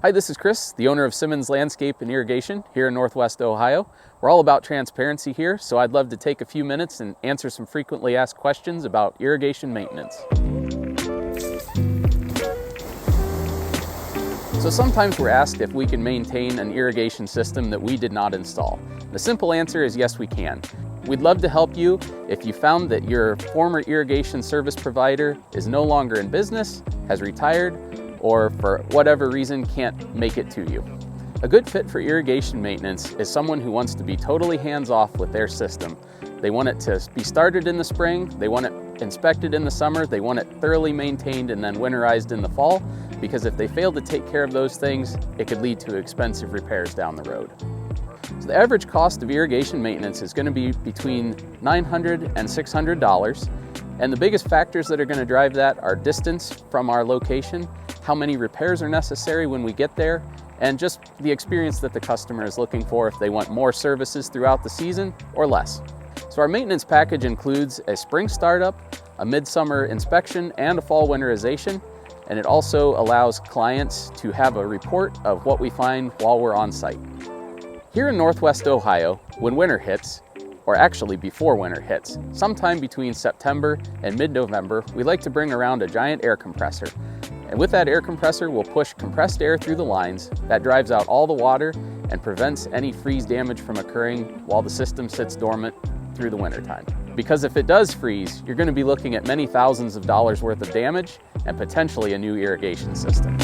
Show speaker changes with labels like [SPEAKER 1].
[SPEAKER 1] Hi, this is Chris, the owner of Simmons Landscape and Irrigation here in Northwest Ohio. We're all about transparency here, so I'd love to take a few minutes and answer some frequently asked questions about irrigation maintenance. So sometimes we're asked if we can maintain an irrigation system that we did not install. The simple answer is yes, we can. We'd love to help you if you found that your former irrigation service provider is no longer in business, has retired, or for whatever reason can't make it to you. A good fit for irrigation maintenance is someone who wants to be totally hands-off with their system. They want it to be started in the spring, they want it inspected in the summer, they want it thoroughly maintained and then winterized in the fall, because if they fail to take care of those things, it could lead to expensive repairs down the road. So the average cost of irrigation maintenance is going to be between $900 and $600, and the biggest factors that are going to drive that are distance from our location, how many repairs are necessary when we get there, and just the experience that the customer is looking for, if they want more services throughout the season or less. So our maintenance package includes a spring startup, a midsummer inspection, and a fall winterization, and it also allows clients to have a report of what we find while we're on site. Here in Northwest Ohio, when winter hits, or actually before winter hits, sometime between September and mid-November, we like to bring around a giant air compressor. And with that air compressor, we'll push compressed air through the lines. That drives out all the water and prevents any freeze damage from occurring while the system sits dormant through the wintertime. Because if it does freeze, you're going to be looking at many thousands of dollars worth of damage and potentially a new irrigation system.